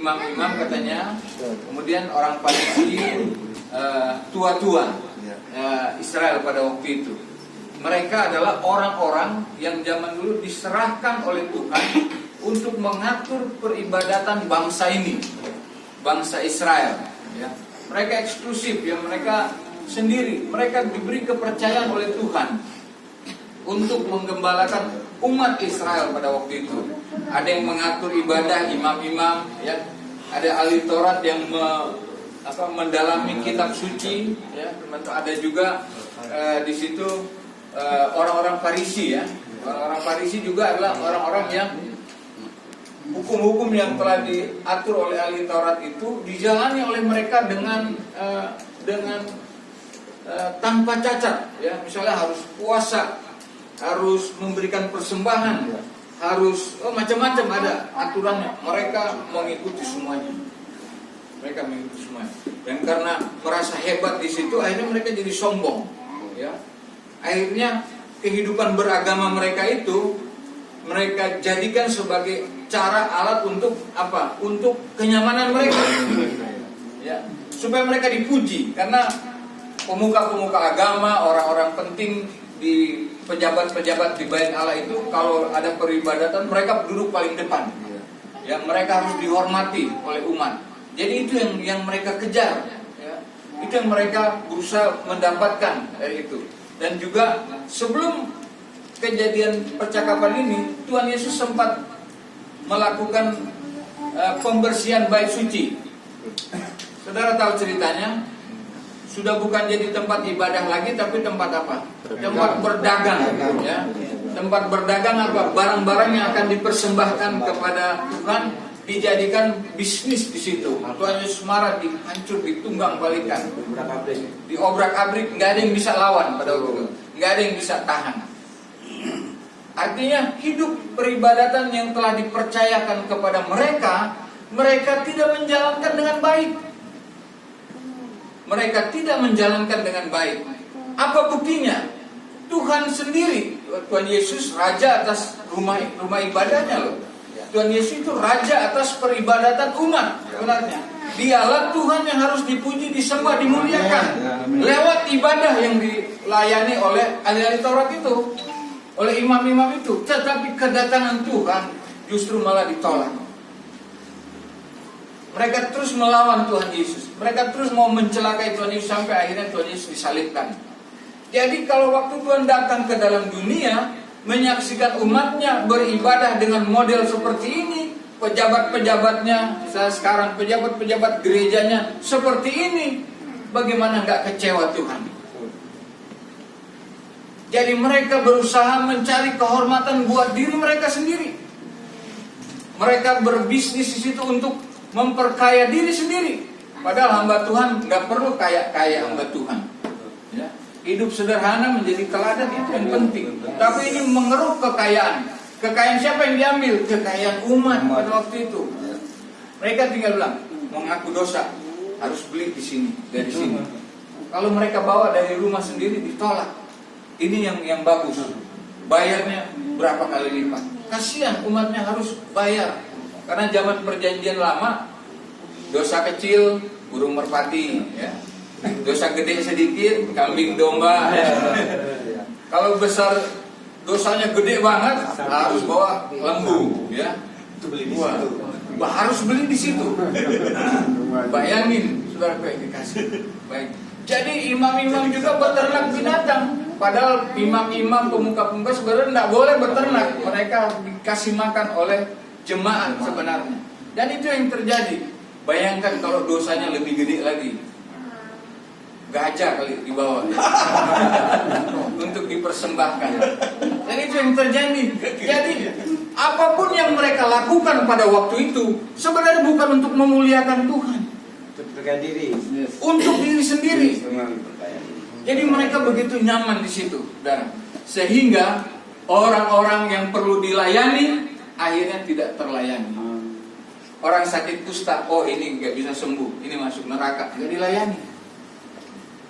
imam-imam katanya, kemudian orang Farisi, tua-tua Israel pada waktu itu. Mereka adalah orang-orang yang zaman dulu diserahkan oleh Tuhan untuk mengatur peribadatan bangsa ini, bangsa Israel. Ya. Mereka eksklusif, ya, mereka sendiri. Mereka diberi kepercayaan oleh Tuhan untuk menggembalakan umat Israel pada waktu itu. Ada yang mengatur ibadah, imam-imam, ya. Ada ahli Taurat yang mendalami kitab suci, ya. Ada juga di situ orang-orang Farisi, ya. Orang-orang Farisi juga adalah orang-orang yang hukum-hukum yang telah diatur oleh ahli Taurat itu dijalani oleh mereka dengan tanpa cacat, ya. Misalnya harus puasa, harus memberikan persembahan, harus macam-macam ada aturannya. Mereka mengikuti semuanya. Mereka mengikuti semuanya. Dan karena merasa hebat di situ, akhirnya mereka jadi sombong. Ya. Akhirnya kehidupan beragama mereka itu mereka jadikan sebagai cara alat untuk apa? Untuk kenyamanan mereka. Ya. Supaya mereka dipuji, karena pemuka-pemuka agama, orang-orang penting di pejabat-pejabat di Bait Allah itu kalau ada peribadatan mereka duduk paling depan. Ya, mereka harus dihormati oleh umat. Jadi itu yang mereka kejar, ya. Itu yang mereka berusaha mendapatkan dari itu. Dan juga sebelum kejadian percakapan ini, Tuhan Yesus sempat melakukan pembersihan bait suci. Saudara tahu ceritanya? Sudah bukan jadi tempat ibadah lagi, tapi tempat apa? Tempat berdagang, ya. Tempat berdagang apa? Barang-barang yang akan dipersembahkan kepada Tuhan dijadikan bisnis di situ. Tuhan Yesus marah, dihancur, ditunggang balikan, diobrak-abrik, nggak ada yang bisa lawan pada waktu itu, nggak ada yang bisa tahan. Artinya hidup peribadatan yang telah dipercayakan kepada mereka, mereka tidak menjalankan dengan baik. Mereka tidak menjalankan dengan baik. Apa buktinya? Tuhan sendiri, Tuhan Yesus raja atas rumah ibadahnya loh. Tuhan Yesus itu raja atas peribadatan umat sebenarnya. Dialah Tuhan yang harus dipuji, disembah, dimuliakan lewat ibadah yang dilayani oleh ahli Taurat itu, oleh imam-imam itu. Tetapi kedatangan Tuhan justru malah ditolak. Mereka terus melawan Tuhan Yesus. Mereka terus mau mencelakai Tuhan Yesus sampai akhirnya Tuhan Yesus disalibkan. Jadi kalau waktu Tuhan datang ke dalam dunia, menyaksikan umatnya beribadah dengan model seperti ini, pejabat-pejabatnya, sekarang pejabat-pejabat gerejanya seperti ini, bagaimana nggak kecewa Tuhan? Jadi mereka berusaha mencari kehormatan buat diri mereka sendiri. Mereka berbisnis di situ untuk memperkaya diri sendiri. Padahal hamba Tuhan nggak perlu kaya-kaya hamba Tuhan. Ya. Hidup sederhana menjadi teladan, itu yang penting. Tapi ini mengeruk kekayaan. Kekayaan siapa yang diambil? Kekayaan umat pada waktu itu. Mereka tinggal bilang, mau ngaku dosa harus beli di sini, dari sini. Kalau mereka bawa dari rumah sendiri ditolak. Ini yang bagus. Bayarnya berapa kali lipat. Kasihan umatnya harus bayar. Karena zaman perjanjian lama, dosa kecil burung merpati, ya. Dosa gede sedikit kambing domba, ya. Kalau besar dosanya gede banget harus bawa lembu, ya. Harus beli di situ. Bayangin, saudara, yang dikasih. Baik. Jadi imam-imam juga beternak binatang. Padahal imam-imam pemuka-pemuka sebenarnya tidak boleh beternak. Mereka dikasih makan oleh jemaat sebenarnya. Dan itu yang terjadi. Bayangkan kalau dosanya lebih gede lagi. Gajah kali dibawa untuk dipersembahkan. Dan itu yang terjadi. Jadi apapun yang mereka lakukan pada waktu itu sebenarnya bukan untuk memuliakan Tuhan, untuk diri sendiri. Jadi mereka begitu nyaman di situ, dan sehingga orang-orang yang perlu dilayani akhirnya tidak terlayani. Orang sakit kusta, oh ini nggak bisa sembuh, ini masuk neraka, nggak dilayani.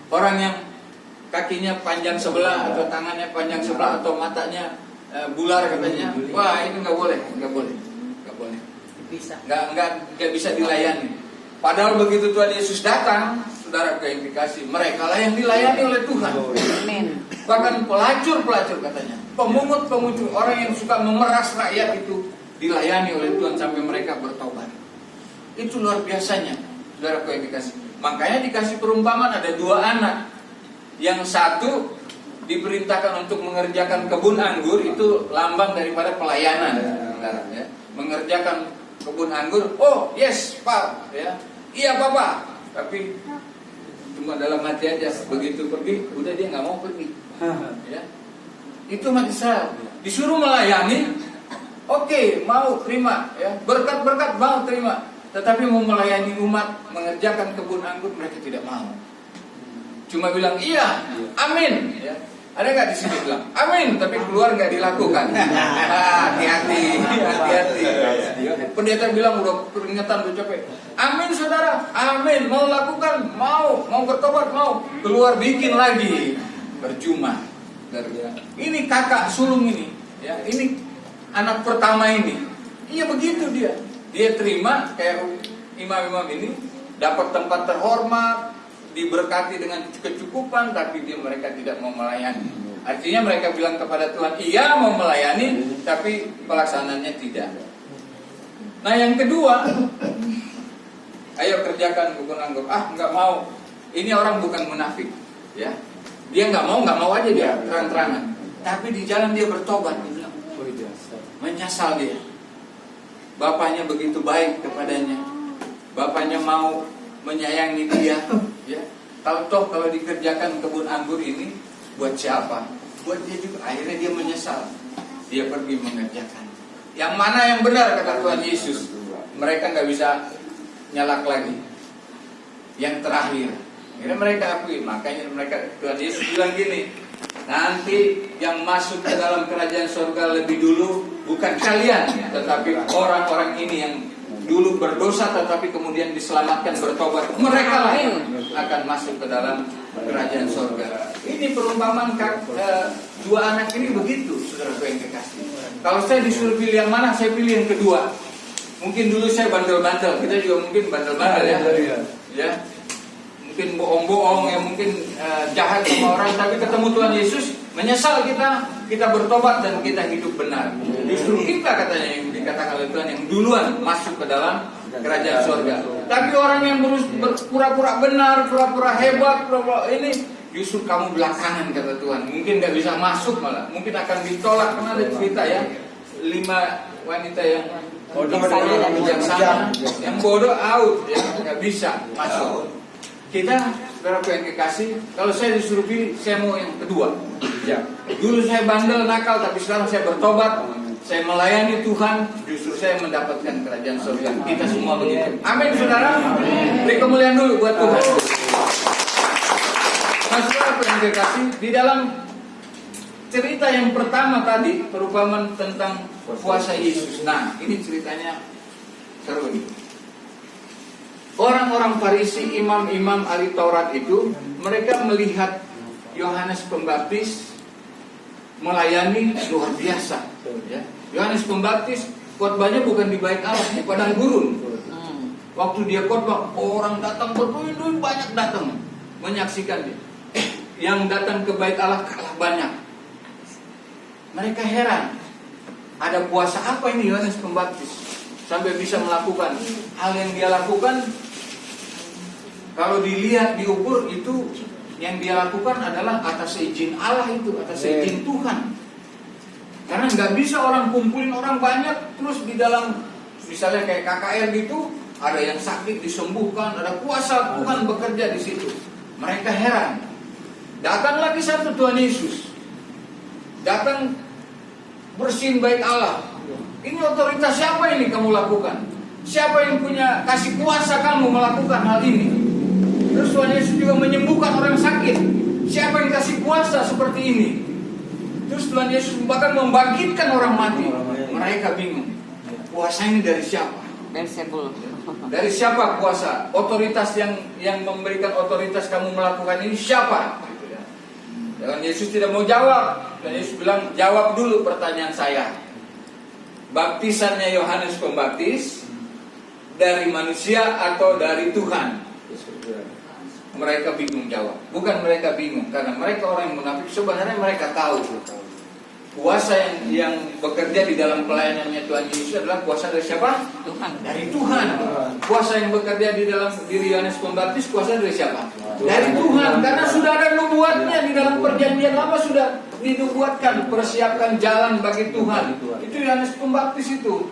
Orang yang kakinya panjang sebelah atau tangannya panjang sebelah atau matanya bular katanya, wah ini nggak boleh, nggak boleh, nggak boleh. nggak bisa dilayani. Padahal begitu Tuhan Yesus datang, saudara yang dikasih, mereka lah yang dilayani oleh Tuhan. Bahkan pelacur katanya, pemungut, orang yang suka memeras rakyat itu dilayani oleh Tuhan sampai mereka bertobat. Itu luar biasanya, saudara yang dikasih. Makanya dikasih perumpamaan ada 2 anak. Yang satu diperintahkan untuk mengerjakan kebun anggur, itu lambang daripada pelayanan, saudara, ya. Mengerjakan kebun anggur, oh yes Pak, ya, iya Bapak, tapi cuma dalam hati aja. Begitu pergi, udah dia nggak mau pergi, ya. Itu umat Israel disuruh melayani, oke, mau terima, ya, berkat mau terima, tetapi mau melayani umat, mengerjakan kebun anggur mereka tidak mau. Cuma bilang iya, amin, ya. Ada nggak di sini bilang amin, tapi keluar nggak dilakukan? Hati-hati. Pendeta bilang udah peringatan, udah capek. Amin saudara, amin, mau lakukan, mau bertobat, mau keluar bikin lagi, percuma. Ini kakak sulung ini, ya, ini anak pertama ini, iya begitu dia terima kayak imam-imam ini, dapat tempat terhormat, diberkati dengan kecukupan, tapi mereka tidak mau melayani. Artinya mereka bilang kepada Tuhan, iya mau melayani, tapi pelaksanaannya tidak. Nah yang kedua, ayo kerjakan kebun anggur. Nggak mau. Ini orang bukan munafik, ya. Dia nggak mau aja dia terang-terangan. Tapi di jalan dia bertobat, dia bilang, menyesal dia. Bapaknya begitu baik kepadanya. Bapaknya mau menyayangi dia, ya. Kalau dikerjakan kebun anggur ini buat siapa? Buat dia juga. Akhirnya dia menyesal. Dia pergi mengerjakan. Yang mana yang benar kata Tuhan Yesus? Mereka nggak bisa nyalak lagi. Yang terakhir, akhirnya mereka akui. Makanya Tuhan Yesus bilang gini, nanti yang masuk ke dalam kerajaan surga lebih dulu bukan kalian, tetapi orang-orang ini yang dulu berdosa tetapi kemudian diselamatkan bertobat, mereka lah yang akan masuk ke dalam kerajaan surga. Ini perumpamaan 2 anak ini begitu, saudara yang kekasih. Kalau saya disuruh pilih yang mana, saya pilih yang kedua. Mungkin dulu saya bandel-bandel, kita juga mungkin bandel-bandel, ya. Mungkin bohong-bohong, ya, mungkin jahat sama orang, tapi ketemu Tuhan Yesus, menyesal kita bertobat dan kita hidup benar. Justru kita katanya yang dikatakan oleh Tuhan yang duluan masuk ke dalam kerajaan surga. Tapi orang yang pura-pura benar, pura-pura hebat, pura-pura ini, justru kamu belakangan kata Tuhan. Mungkin nggak bisa masuk, malah mungkin akan ditolak. Karena ada cerita ya, 5 wanita yang bijaksana, yang bodoh out, ya nggak bisa masuk. Kita, saudara yang kekasih, kalau saya disuruh pilih, saya mau yang kedua. Ya. Dulu saya bandel, nakal, tapi sekarang saya bertobat, saya melayani Tuhan, justru saya mendapatkan kerajaan surga. Kita semua begitu. Amin, saudara. Beri kemuliaan dulu buat Tuhan. Nah, saudara yang kekasih, di dalam cerita yang pertama tadi, perumpamaan tentang puasa Yesus. Nah, ini ceritanya seru nih. Orang-orang Farisi, imam-imam ahli Taurat itu, mereka melihat Yohanes Pembaptis melayani luar biasa. Ya. Yohanes Pembaptis khotbahnya bukan di bait Allah, di padang gurun. Waktu dia khotbah, orang datang berduyun-duyun, banyak datang menyaksikan dia. Yang datang ke bait Allah kalah banyak. Mereka heran, ada puasa apa ini Yohanes Pembaptis sampai bisa melakukan hal yang dia lakukan? Kalau dilihat, diukur, itu yang dia lakukan adalah atas izin Allah, itu atas izin Tuhan. Karena nggak bisa orang kumpulin orang banyak terus di dalam, misalnya kayak KKR gitu, ada yang sakit disembuhkan, ada kuasa Tuhan bekerja di situ. Mereka heran. Datang lagi satu Tuhan Yesus, datang bersihin bait Allah. Ini otoritas siapa ini kamu lakukan? Siapa yang punya kasih kuasa kamu melakukan hal ini? Terus Tuhan Yesus juga menyembuhkan orang sakit. Siapa yang kasih kuasa seperti ini? Terus Tuhan Yesus bahkan membangkitkan orang mati. Mereka bingung. Kuasa ini dari siapa? Dari siapa kuasa? Otoritas yang memberikan otoritas kamu melakukan ini siapa? Tuhan Yesus tidak mau jawab. Tuhan Yesus bilang, jawab dulu pertanyaan saya. Baptisannya Yohanes Pembaptis dari manusia atau dari Tuhan? Mereka bingung jawab. Bukan mereka bingung, karena mereka orang yang munafik. Sebenarnya mereka tahu kuasa yang bekerja di dalam pelayanannya Tuhan Yesus adalah kuasa dari siapa? Tuhan. Dari Tuhan. Kuasa yang bekerja di dalam diri Yohanes Pembaptis, kuasa dari siapa? Dari Tuhan. Karena sudah ada nubuatnya di dalam perjanjian lama, sudah dinubuatkan, persiapkan jalan bagi Tuhan. Itu Yohanes Pembaptis itu.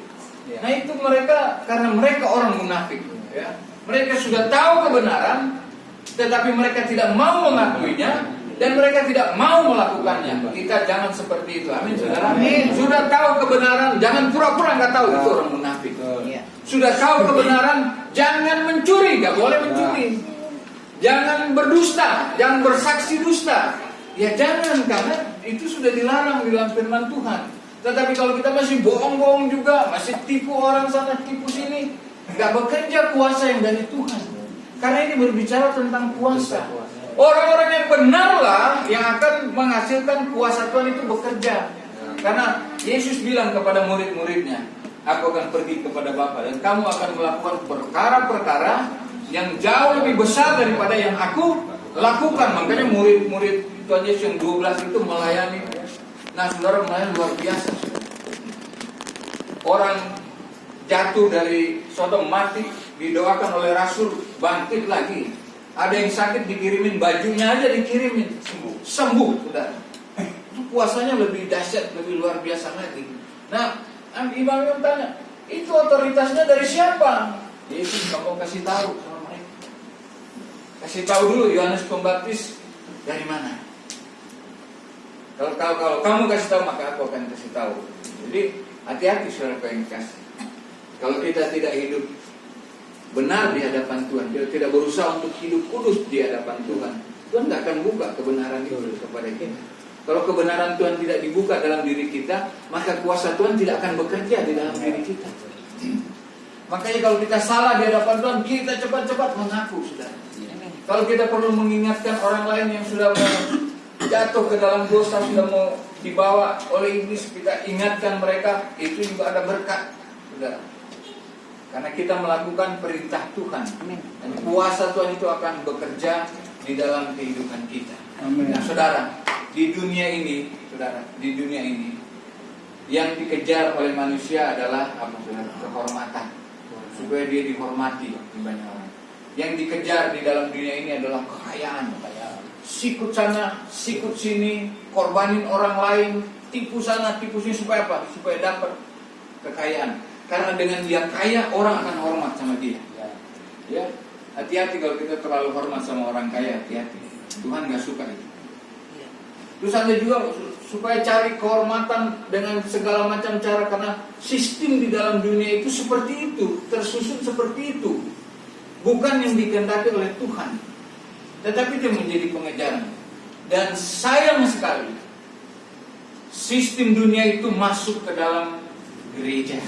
Nah itu mereka, karena mereka orang munafik, ya. Mereka sudah tahu kebenaran, tetapi mereka tidak mau mengakuinya, dan mereka tidak mau melakukannya. Kita jangan seperti itu. Amin, saudara. Amin. Sudah tahu kebenaran, jangan pura-pura nggak tahu. Itu orang munafik. Sudah tahu kebenaran, jangan mencuri, nggak boleh mencuri. Jangan berdusta, jangan bersaksi dusta. Ya jangan, karena itu sudah dilarang di dalam firman Tuhan. Tetapi kalau kita masih bohong-bohong juga, masih tipu orang sana, tipu sini, nggak bekerja kuasa yang dari Tuhan. Karena ini berbicara tentang kuasa. Orang-orang yang benarlah yang akan menghasilkan kuasa Tuhan itu bekerja. Karena Yesus bilang kepada murid-muridnya, aku akan pergi kepada Bapa dan kamu akan melakukan perkara-perkara yang jauh lebih besar daripada yang aku lakukan. Makanya murid-murid Tuhan Yesus yang 12 itu melayani. Nah saudara, melayani luar biasa. Orang jatuh dari Sodom mati, didoakan oleh Rasul, bangkit lagi. Ada yang sakit dikirimin bajunya aja, dikirimin sembuh, saudara. Itu kuasanya lebih dahsyat, lebih luar biasa lagi. Nah, imam tanya, itu otoritasnya dari siapa? Yesus mau kasih tahu sama mereka. Kasih tahu dulu, Yohanes Pembaptis dari mana? Kalau kamu kasih tahu, maka aku akan kasih tahu. Jadi hati-hati saudara yang kasih. Kalau kita tidak hidup benar di hadapan Tuhan, dia tidak berusaha untuk hidup kudus di hadapan Tuhan, Tuhan tidak akan buka kebenaran itu kepada kita. Kalau kebenaran Tuhan tidak dibuka dalam diri kita, maka kuasa Tuhan tidak akan bekerja di dalam diri kita. Makanya kalau kita salah di hadapan Tuhan, kita cepat-cepat mengaku, saudara. Kalau kita perlu mengingatkan orang lain yang sudah mau jatuh ke dalam dosa, sudah mau dibawa oleh iblis, kita ingatkan mereka, itu juga ada berkat, saudara. Karena kita melakukan perintah Tuhan. Amin. Dan kuasa Tuhan itu akan bekerja di dalam kehidupan kita. Amin. Nah saudara, di dunia ini, yang dikejar oleh manusia adalah apa, saudara? Kehormatan. Supaya dia dihormati di banyak orang. Yang dikejar di dalam dunia ini adalah kekayaan. Sikut sana, sikut sini, korbanin orang lain, tipu sana, tipu sini, supaya apa? Supaya dapat kekayaan. Karena dengan dia kaya, orang akan hormat sama dia. Ya, hati-hati kalau kita terlalu hormat sama orang kaya, hati-hati. Tuhan gak suka itu. Terus ada juga supaya cari kehormatan dengan segala macam cara, karena sistem di dalam dunia itu seperti itu, tersusun seperti itu. Bukan yang dikehendaki oleh Tuhan, tetapi itu menjadi pengejaran. Dan sayang sekali, sistem dunia itu masuk ke dalam gereja.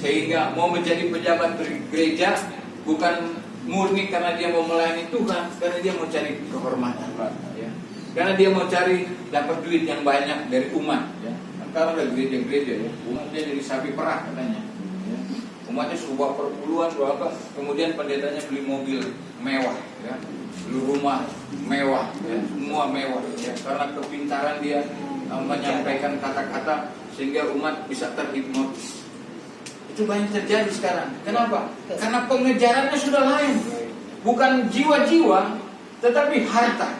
Sehingga mau menjadi pejabat gereja bukan murni karena dia mau melayani Tuhan, karena dia mau cari kehormatan, ya. Karena dia mau cari dapat duit yang banyak dari umat, ya. Antara ada gereja-gereja, ya. Umatnya jadi sapi perah katanya, ya. Umatnya suruh bawa perpuluhan, berapa? Kemudian pendetanya beli mobil mewah, ya. Beli rumah mewah, ya. Semua mewah, ya. Karena kepintaran dia menyampaikan kata-kata sehingga umat bisa terhipnotis. Itu banyak terjadi sekarang. Kenapa? Karena pengejarannya sudah lain. Bukan jiwa-jiwa, tetapi harta,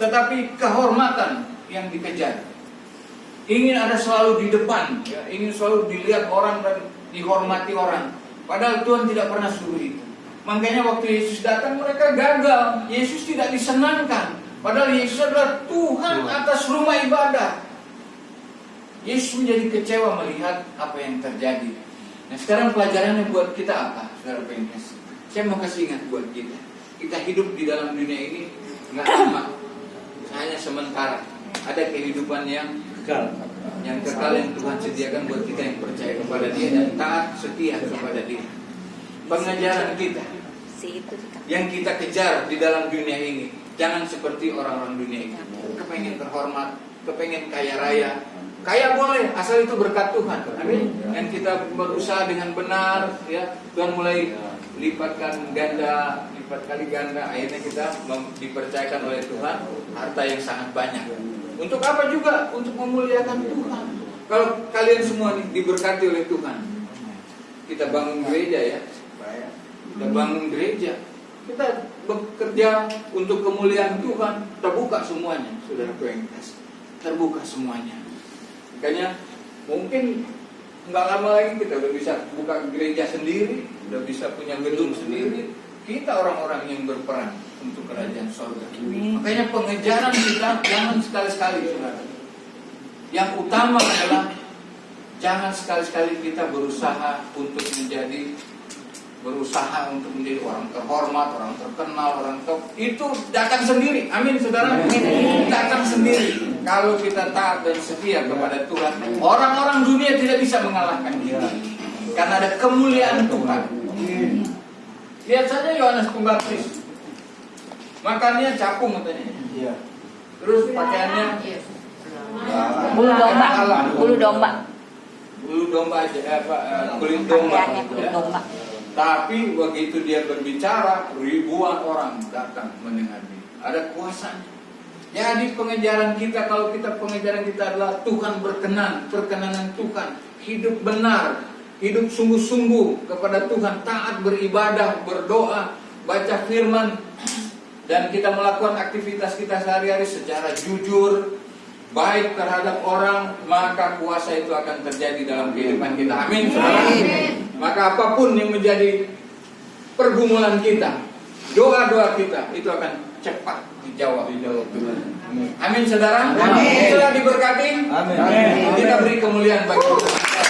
tetapi kehormatan yang dikejar. Ingin ada selalu di depan, ya, ingin selalu dilihat orang dan dihormati orang. Padahal Tuhan tidak pernah suruh itu. Makanya waktu Yesus datang mereka gagal. Yesus tidak disenangkan. Padahal Yesus adalah Tuhan atas rumah ibadah. Yesus menjadi kecewa melihat apa yang terjadi. Nah sekarang pelajarannya buat kita apa, saudara pengas? Saya mau kasih ingat buat kita. Kita hidup di dalam dunia ini nggak lama, hanya sementara. Ada kehidupan yang kekal, yang Tuhan sediakan buat kita yang percaya kepada Dia dan taat setia kepada Dia. Pengajaran kita yang kita kejar di dalam dunia ini, jangan seperti orang-orang dunia ini. Kepengen terhormat, kepengen kaya raya, Kaya boleh, asal itu berkat Tuhan. Amin. Yang kita berusaha dengan benar, ya Tuhan mulai lipatkan ganda, lipat kali ganda. Akhirnya kita dipercayakan oleh Tuhan harta yang sangat banyak. Untuk apa juga? Untuk memuliakan Tuhan. Kalau kalian semua nih diberkati oleh Tuhan, kita bangun gereja ya, kita bangun gereja, kita bekerja untuk kemuliaan Tuhan, terbuka semuanya, saudara yang kasih, terbuka semuanya. Makanya mungkin nggak lama lagi kita udah bisa buka gereja sendiri, udah bisa punya gedung sendiri. Kita orang-orang yang berperan untuk kerajaan surga. Makanya pengejaran kita jangan sekali-sekali, saudara. Yang utama adalah jangan sekali-sekali kita berusaha untuk menjadi orang terhormat, orang terkenal, orang top. Itu datang sendiri. Amin, saudara. Datang sendiri. Kalau kita taat dan setia kepada Tuhan, orang-orang dunia tidak bisa mengalahkan kita. Karena ada kemuliaan Tuhan. Lihat saja Yohanes Pembaptis. Makannya capung katanya. Terus pakaiannya bulu domba. Bulu domba aja, kulit domba. Kulit domba. Tapi begitu dia berbicara, ribuan orang datang mendengar dia. Ada kuasanya. Jadi pengejaran kita, kalau pengejaran kita adalah Tuhan berkenan, perkenanan Tuhan, hidup benar, hidup sungguh-sungguh kepada Tuhan, taat beribadah, berdoa, baca firman, dan kita melakukan aktivitas kita sehari-hari secara jujur, baik terhadap orang, maka kuasa itu akan terjadi dalam kehidupan kita. Amin, saudara. Maka apapun yang menjadi pergumulan kita, doa-doa kita, itu akan cepat dijawab Tuhan. Amin, saudara. Amin. Setelah diberkati, amin. Kita beri kemuliaan bagi Tuhan.